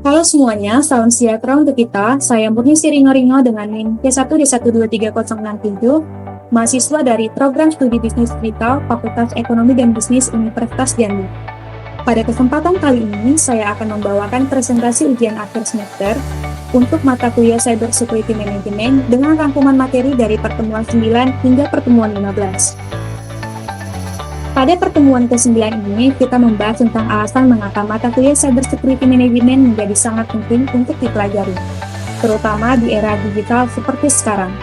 Halo semuanya, salam sejahtera untuk kita. Saya Murni Siringo dengan NIM K1D1230637, mahasiswa dari Program Studi Bisnis Digital Fakultas Ekonomi dan Bisnis Universitas Jambi. Pada kesempatan kali ini, saya akan membawakan presentasi ujian akhir semester untuk mata kuliah Cyber Security Management dengan rangkuman materi dari pertemuan 9 hingga pertemuan 15. Pada pertemuan ke-9 ini, kita membahas tentang alasan mengapa mata kuliah Cyber Security Management menjadi sangat penting untuk dipelajari, terutama di era digital seperti sekarang.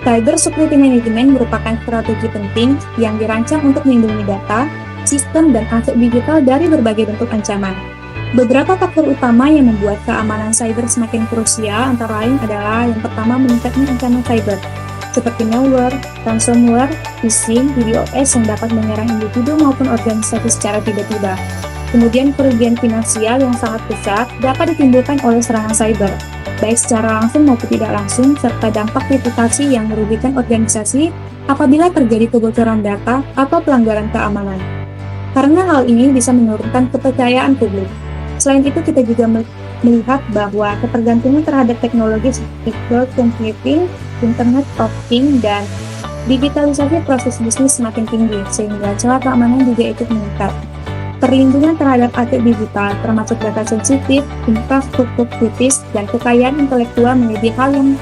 Cyber Security Management merupakan strategi penting yang dirancang untuk melindungi data, sistem, dan aset digital dari berbagai bentuk ancaman. Beberapa faktor utama yang membuat keamanan cyber semakin krusial antara lain adalah yang pertama meningkatnya ancaman cyber, seperti malware, ransomware, phishing, DDoS yang dapat menyerang individu maupun organisasi secara tiba-tiba. Kemudian kerugian finansial yang sangat besar dapat ditimbulkan oleh serangan cyber, baik secara langsung maupun tidak langsung, serta dampak reputasi yang merugikan organisasi apabila terjadi kebocoran data atau pelanggaran keamanan. Karena hal ini bisa menurunkan kepercayaan publik. Selain itu, kita juga melihat bahwa ketergantungan terhadap teknologi seperti cloud computing, Internet of Things, dan digitalisasi proses bisnis semakin tinggi, sehingga celah keamanan juga ikut meningkat. Perlindungan terhadap aset digital, termasuk data sensitif, infrastruktur kritis, dan kekayaan intelektual menjadi hal yang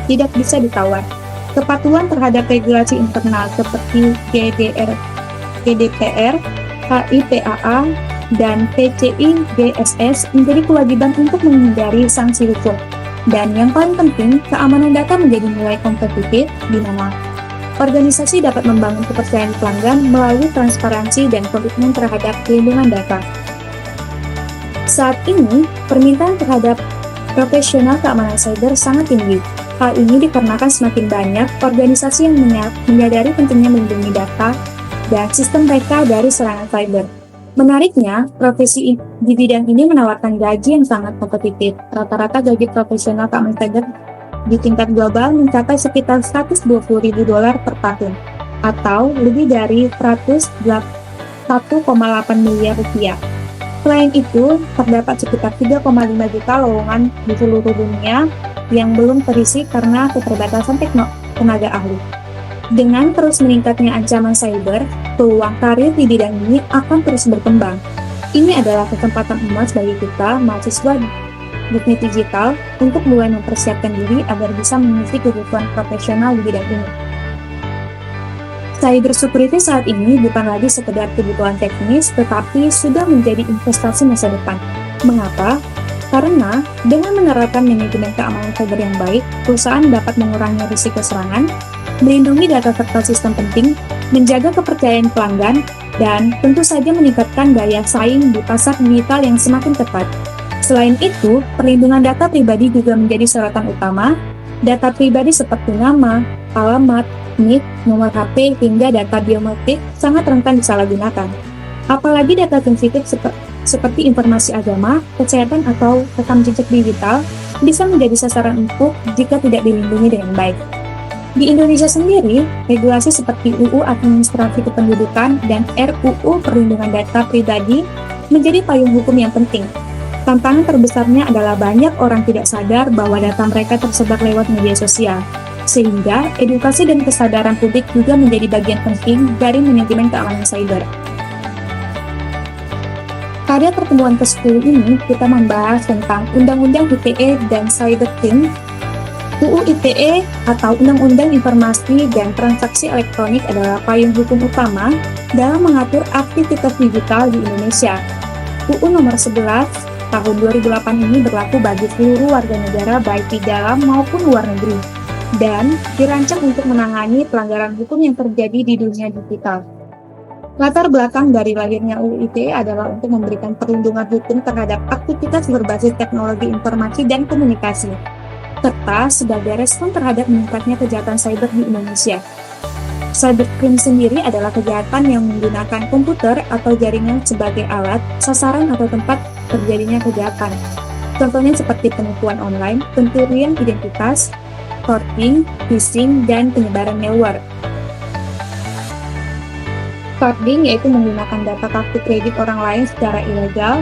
tidak bisa ditawar. Kepatuhan terhadap regulasi internal seperti GDPR, HIPAA, dan PCI DSS menjadi kewajiban untuk menghindari sanksi hukum. Dan yang paling penting, keamanan data menjadi nilai kompetitif di mana organisasi dapat membangun kepercayaan pelanggan melalui transparansi dan komitmen terhadap perlindungan data. Saat ini, permintaan terhadap profesional keamanan cyber sangat tinggi. Hal ini dikarenakan semakin banyak organisasi yang menyadari pentingnya melindungi data dan sistem mereka dari serangan cyber. Menariknya, profesi di bidang ini menawarkan gaji yang sangat kompetitif. Rata-rata gaji profesional keamanan cyber di tingkat global mencapai sekitar $120.000 per tahun, atau lebih dari 1,8 miliar rupiah. Selain itu, terdapat sekitar 3,5 juta lowongan di seluruh dunia yang belum terisi karena keterbatasan tenaga ahli. Dengan terus meningkatnya ancaman cyber, peluang karir di bidang ini akan terus berkembang. Ini adalah kesempatan emas bagi kita, mahasiswa bisnis digital, untuk mulai mempersiapkan diri agar bisa mengisi kebutuhan profesional di bidang ini. Cyber security saat ini bukan lagi sekedar kebutuhan teknis, tetapi sudah menjadi investasi masa depan. Mengapa? Karena dengan menerapkan manajemen keamanan cyber yang baik, perusahaan dapat mengurangi risiko serangan, melindungi data serta sistem penting, menjaga kepercayaan pelanggan, dan tentu saja meningkatkan daya saing di pasar digital yang semakin ketat. Selain itu, perlindungan data pribadi juga menjadi sorotan utama. Data pribadi seperti nama, alamat, NIK, nomor HP, hingga data biometrik sangat rentan disalahgunakan. Apalagi data sensitif seperti informasi agama, kesehatan, atau rekam jejak digital bisa menjadi sasaran empuk jika tidak dilindungi dengan baik. Di Indonesia sendiri, regulasi seperti UU Administrasi Kependudukan dan RUU Perlindungan Data Pribadi menjadi payung hukum yang penting. Tantangan terbesarnya adalah banyak orang tidak sadar bahwa data mereka tersebar lewat media sosial, sehingga edukasi dan kesadaran publik juga menjadi bagian penting dari manajemen keamanan cyber. Pada pertemuan ke-10 ini, kita membahas tentang Undang-Undang ITE dan Cybercrime. UU ITE atau Undang-Undang Informasi dan Transaksi Elektronik adalah payung hukum utama dalam mengatur aktivitas digital di Indonesia. UU nomor 11 tahun 2008 ini berlaku bagi seluruh warga negara baik di dalam maupun luar negeri dan dirancang untuk menangani pelanggaran hukum yang terjadi di dunia digital. Latar belakang dari lahirnya UU ITE adalah untuk memberikan perlindungan hukum terhadap aktivitas berbasis teknologi informasi dan komunikasi, serta sebagai respon terhadap meningkatnya kejahatan cyber di Indonesia. Cybercrime sendiri adalah kejahatan yang menggunakan komputer atau jaringan sebagai alat, sasaran, atau tempat terjadinya kejahatan. Contohnya seperti penipuan online, pencurian identitas, courting, phishing, dan penyebaran malware. Courting yaitu menggunakan data kartu kredit orang lain secara ilegal,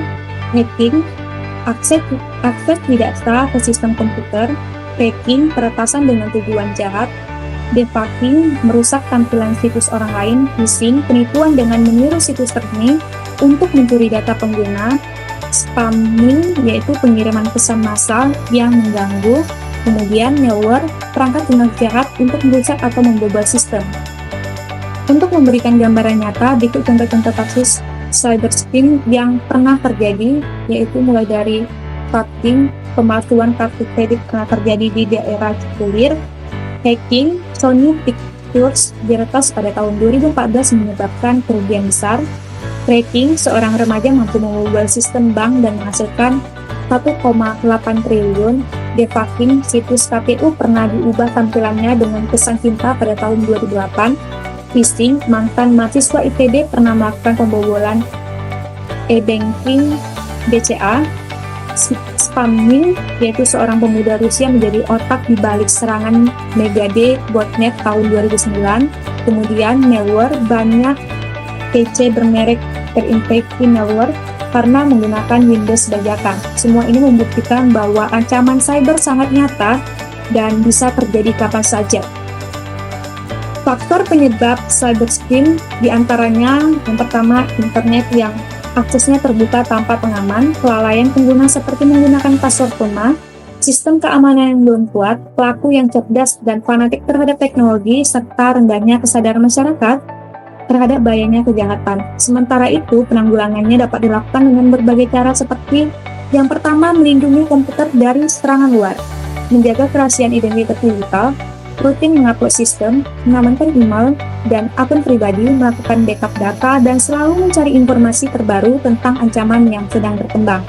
hacking, akses tidak sah ke sistem komputer, hacking, peretasan dengan tujuan jahat, debugging, merusak tampilan situs orang lain, phishing, penipuan dengan meniru situs resmi untuk mencuri data pengguna, spamming, yaitu pengiriman pesan massal yang mengganggu, kemudian malware, perangkat lunak jahat untuk merusak atau membobol sistem. Untuk memberikan gambaran nyata, berikut contoh-contoh kasus cyber scheme yang pernah terjadi, yaitu mulai dari phishing, pemalsuan kartu kredit pernah terjadi di daerah Cipulir, hacking, Sony Pictures diretas pada tahun 2014 menyebabkan kerugian besar, tracking, seorang remaja mampu membobol sistem bank dan menghasilkan 1,8 triliun, debugging, situs KPU pernah diubah tampilannya dengan pesan cinta pada tahun 2008, phishing, mantan mahasiswa ITB pernah melakukan pembobolan e-banking BCA, spamming, yaitu seorang pemuda Rusia menjadi otak di balik serangan Megade botnet tahun 2009, kemudian malware, banyak PC bermerek terinfeksi malware karena menggunakan Windows bajakan. Semua ini membuktikan bahwa ancaman cyber sangat nyata dan bisa terjadi kapan saja. Faktor penyebab cyber scheme diantaranya yang pertama, internet yang aksesnya terbuka tanpa pengaman, kelalaian pengguna seperti menggunakan password lemah, sistem keamanan yang belum kuat, pelaku yang cerdas dan fanatik terhadap teknologi, serta rendahnya kesadaran masyarakat terhadap bahayanya kejahatan. Sementara itu, penanggulangannya dapat dilakukan dengan berbagai cara seperti yang pertama, melindungi komputer dari serangan luar, menjaga kerahasiaan identitas digital, rutin mengupload sistem, mengamankan email dan akun pribadi, melakukan backup data, dan selalu mencari informasi terbaru tentang ancaman yang sedang berkembang.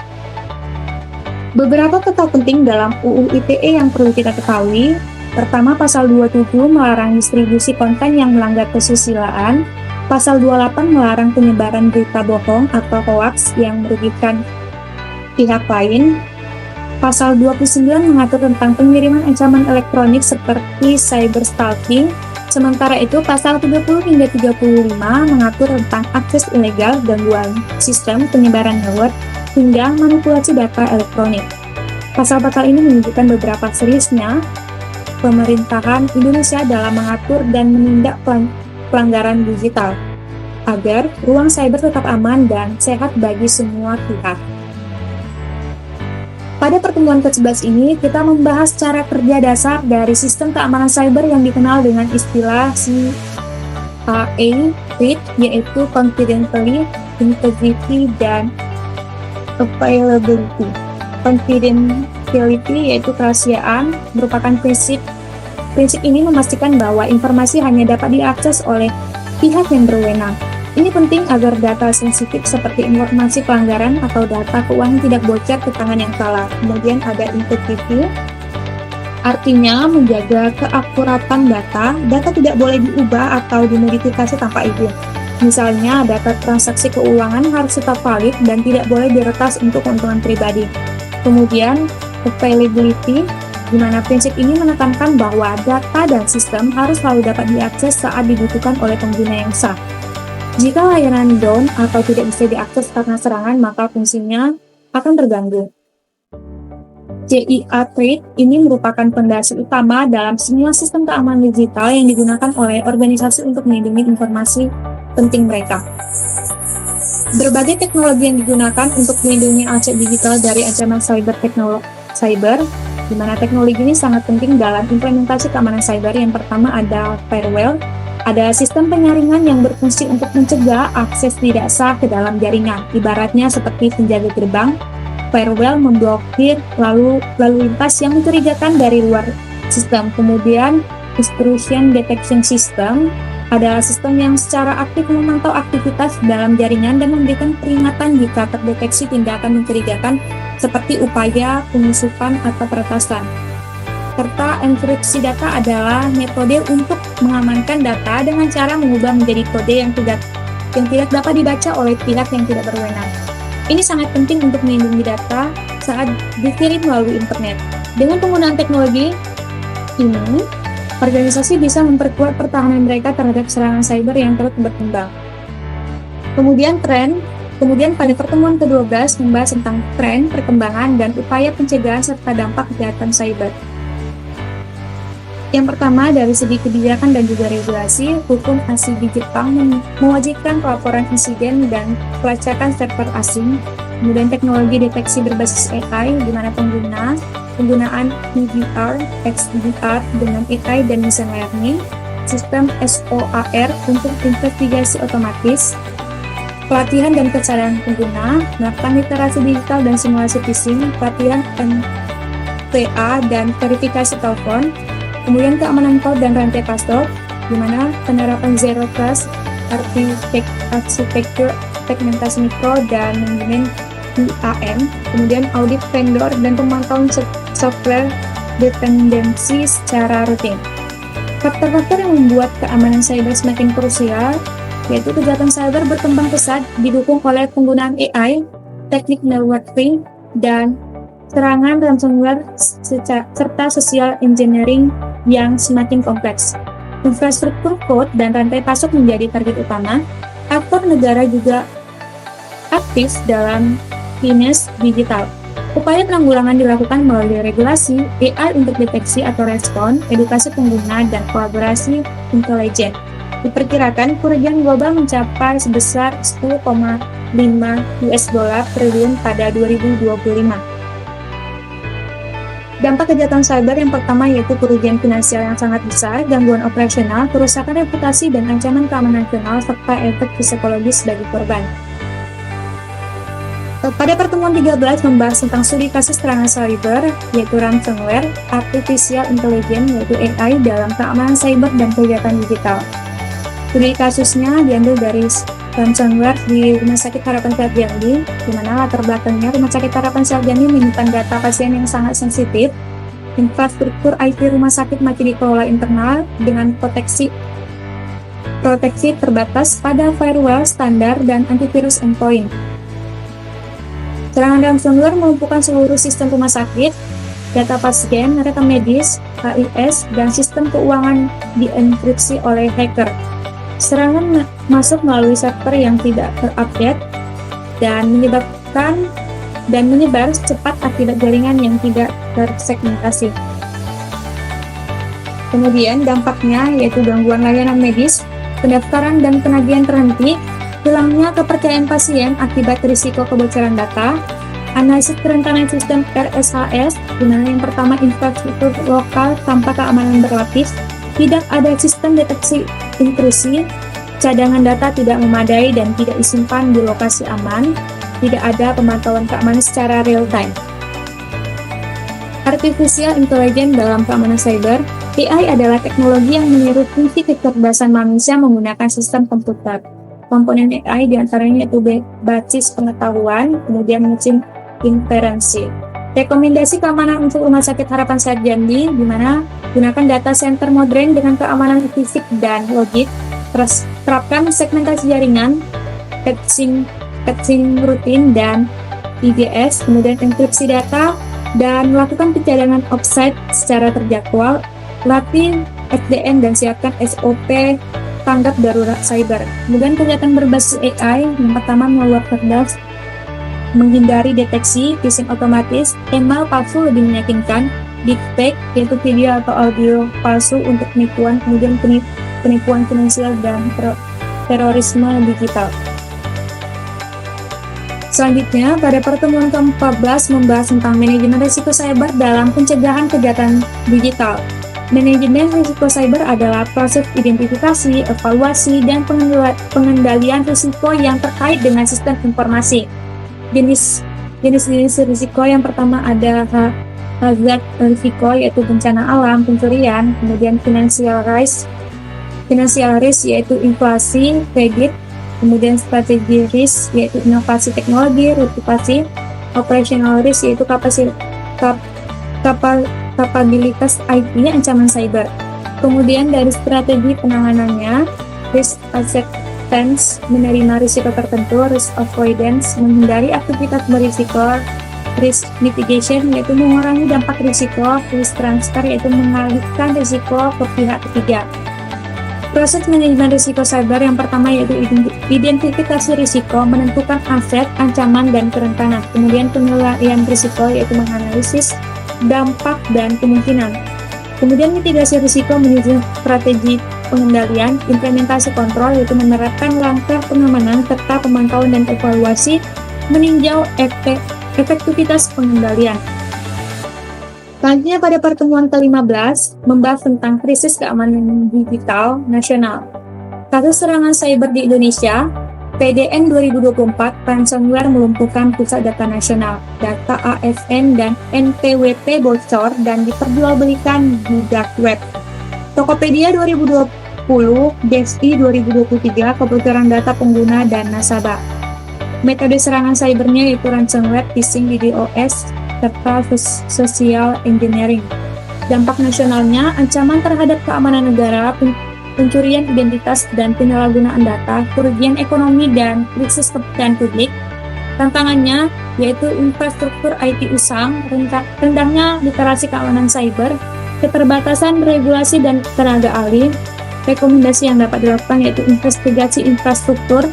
Beberapa kata penting dalam UU ITE yang perlu kita ketahui. Pertama, pasal 27 melarang distribusi konten yang melanggar kesusilaan. Pasal 28 melarang penyebaran berita bohong atau hoaks yang merugikan pihak lain. Pasal 29 mengatur tentang pengiriman ancaman elektronik seperti cyberstalking. Sementara itu, pasal 30 hingga 35 mengatur tentang akses ilegal, gangguan sistem, penyebaran malware, hingga manipulasi data elektronik. Pasal-pasal ini menunjukkan beberapa seriusnya pemerintahan Indonesia dalam mengatur dan menindak pelanggaran digital, agar ruang cyber tetap aman dan sehat bagi semua pihak. Pada pertemuan ke-11 ini, kita membahas cara kerja dasar dari sistem keamanan cyber yang dikenal dengan istilah CIA, yaitu Confidentiality, Integrity, dan Availability. Confidentiality yaitu kerahasiaan, merupakan prinsip ini memastikan bahwa informasi hanya dapat diakses oleh pihak yang berwenang. Ini penting agar data sensitif seperti informasi pelanggaran atau data keuangan tidak bocor ke tangan yang salah. Kemudian ada integrity, artinya menjaga keakuratan data. Data tidak boleh diubah atau dimodifikasi tanpa izin. Misalnya, data transaksi keuangan harus tetap valid dan tidak boleh diretas untuk keuntungan pribadi. Kemudian, availability, di mana prinsip ini menekankan bahwa data dan sistem harus selalu dapat diakses saat dibutuhkan oleh pengguna yang sah. Jika layanan down atau tidak bisa diakses karena serangan, maka fungsinya akan terganggu. CIA Trade ini merupakan fondasi utama dalam semua sistem keamanan digital yang digunakan oleh organisasi untuk melindungi informasi penting mereka. Berbagai teknologi yang digunakan untuk melindungi aset digital dari ancaman cyber, di mana teknologi ini sangat penting dalam implementasi keamanan cyber. Yang pertama ada firewall. Ada sistem penyaringan yang berfungsi untuk mencegah akses tidak sah ke dalam jaringan. Ibaratnya seperti penjaga gerbang, firewall memblokir lalu lintas yang mencurigakan dari luar sistem. Kemudian, intrusion detection system, ada sistem yang secara aktif memantau aktivitas dalam jaringan dan memberikan peringatan jika terdeteksi tindakan mencurigakan seperti upaya penyusupan atau peretasan. Serta enkripsi data adalah metode untuk mengamankan data dengan cara mengubah menjadi kode yang tidak dapat dibaca oleh pihak yang tidak berwenang. Ini sangat penting untuk melindungi data saat dikirim melalui internet. Dengan penggunaan teknologi ini, organisasi bisa memperkuat pertahanan mereka terhadap serangan cyber yang terus berkembang. Kemudian tren Kemudian pada pertemuan ke-12 membahas tentang tren, perkembangan, dan upaya pencegahan serta dampak kejahatan cyber. Yang pertama, dari segi kebijakan dan juga regulasi, hukum ASI di Jepang mewajibkan pelaporan insiden dan pelacakan server asing. Kemudian teknologi deteksi berbasis AI, di mana penggunaan EDR, XDR dengan AI dan machine learning, sistem SOAR untuk investigasi otomatis, pelatihan dan kesadaran pengguna, melakukan literasi digital dan simulasi phishing, pelatihan MTA dan verifikasi telepon, kemudian keamanan cloud dan rantai password, di mana penerapan Zero Trust, arsitektur segmentasi mikro dan manajemen IAM, kemudian audit vendor dan pemantauan software dependensi secara rutin. Faktor-faktor yang membuat keamanan cyber semakin krusial, yaitu kejahatan cyber berkembang pesat didukung oleh penggunaan AI, teknik networking, dan serangan ransomware serta social engineering yang semakin kompleks. Infrastruktur code dan rantai pasok menjadi target utama. Aktor negara juga aktif dalam finance digital. Upaya penanggulangan dilakukan melalui regulasi, AI untuk deteksi atau respon, edukasi pengguna, dan kolaborasi intelijen. Diperkirakan kerugian global mencapai sebesar 10,5 US dollar triliun pada 2025. Dampak kejahatan cyber yang pertama yaitu kerugian finansial yang sangat besar, gangguan operasional, kerusakan reputasi, dan ancaman keamanan nasional, serta efek psikologis bagi korban. Pada pertemuan 13 membahas tentang studi kasus serangan cyber, yaitu ransomware, artificial intelligence, yaitu AI dalam keamanan cyber dan kejahatan digital. Studi kasusnya diambil dari ransomware di Rumah Sakit Harapan Sehat Jambi, di mana latar belakangnya Rumah Sakit Harapan Sehat Jambi menyimpan data pasien yang sangat sensitif. Infrastruktur IT rumah sakit masih dikelola internal dengan proteksi terbatas pada firewall standar dan antivirus endpoint. Serangan ransomware melumpuhkan seluruh sistem rumah sakit, data pasien, rekam medis, HIS, dan sistem keuangan dienkripsi oleh hacker. Serangan masuk melalui server yang tidak terupdate dan menyebar cepat akibat jaringan yang tidak tersegmentasi. Kemudian dampaknya yaitu gangguan layanan medis, pendaftaran dan penagihan terhenti, hilangnya kepercayaan pasien akibat risiko kebocoran data, analisis kerentanan sistem RSHS, di mana yang pertama infrastruktur lokal tanpa keamanan berlapis, tidak ada sistem deteksi intrusi, cadangan data tidak memadai dan tidak disimpan di lokasi aman, tidak ada pemantauan keamanan secara real-time. Artificial Intelligence dalam keamanan cyber, AI adalah teknologi yang meniru fungsi kecerdasan manusia menggunakan sistem komputer. Komponen AI diantaranya yaitu basis pengetahuan, kemudian mesin inferensi. Rekomendasi keamanan untuk Rumah Sakit Harapan Sehat Jambi, di mana gunakan data center modern dengan keamanan fisik dan logik, terapkan segmentasi jaringan, patching rutin dan IDS, kemudian enkripsi data, dan melakukan pencadangan offsite secara terjadwal, latih SDN dan siapkan SOP tanggap darurat cyber. Kemudian kejahatan berbasis AI, yang pertama malware cerdas, menghindari deteksi, phishing otomatis, email palsu lebih meyakinkan, deepfake yaitu video atau audio palsu untuk penipuan, kemudian penipuan finansial dan terorisme digital. Selanjutnya, pada pertemuan ke-14 membahas tentang manajemen risiko cyber dalam pencegahan kejahatan digital. Manajemen risiko cyber adalah proses identifikasi, evaluasi, dan pengendalian risiko yang terkait dengan sistem informasi. Jenis risiko yang pertama ada hazard risiko yaitu bencana alam, pencurian, kemudian financial risk yaitu inflasi, kredit, kemudian strategi risk yaitu inovasi teknologi, reputasi, operational risk yaitu kapabilitas IT, ancaman cyber. Kemudian dari strategi penanganannya, risk acceptance, menerima risiko tertentu, risk avoidance, menghindari aktivitas berisiko, risk mitigation yaitu mengurangi dampak risiko, risk transfer yaitu mengalihkan risiko ke pihak ketiga. Proses manajemen risiko cyber yang pertama yaitu identifikasi risiko, menentukan aset, ancaman, dan kerentanan. Kemudian penilaian risiko yaitu menganalisis dampak dan kemungkinan. Kemudian mitigasi risiko menuju strategi pengendalian, implementasi kontrol yaitu menerapkan langkah pengamanan serta pemantauan dan evaluasi, meninjau efektivitas pengendalian. Selanjutnya pada pertemuan ke-15 membahas tentang krisis keamanan digital nasional. Kasus serangan cyber di Indonesia, PDN 2024, ransomware melumpuhkan pusat data nasional, data ASN dan NPWP bocor dan diperjualbelikan di dark web. Tokopedia 2020, DSI 2023, kebocoran data pengguna dan nasabah. Metode serangan cybernya yaitu ransomware, phishing, DDoS, serta social engineering. Dampak nasionalnya, ancaman terhadap keamanan negara, pencurian identitas dan penyalahgunaan data, kerugian ekonomi dan krisis kepercayaan publik. Tantangannya yaitu infrastruktur IT usang, rendahnya literasi keamanan cyber, keterbatasan regulasi dan tenaga ahli. Rekomendasi yang dapat dilakukan yaitu investigasi infrastruktur,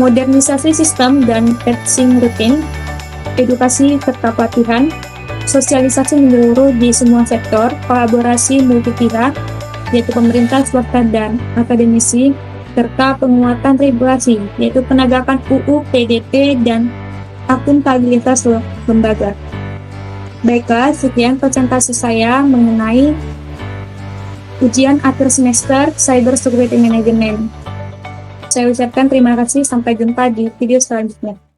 modernisasi sistem dan patching rutin, edukasi serta pelatihan, sosialisasi menyeluruh di semua sektor, kolaborasi multi pihak, yaitu pemerintah, swasta, dan akademisi, serta penguatan regulasi, yaitu penegakan UU, PDT, dan akuntabilitas lembaga. Baiklah, sekian presentasi saya mengenai ujian akhir semester Cyber Security Management. Saya ucapkan terima kasih, sampai jumpa di video selanjutnya.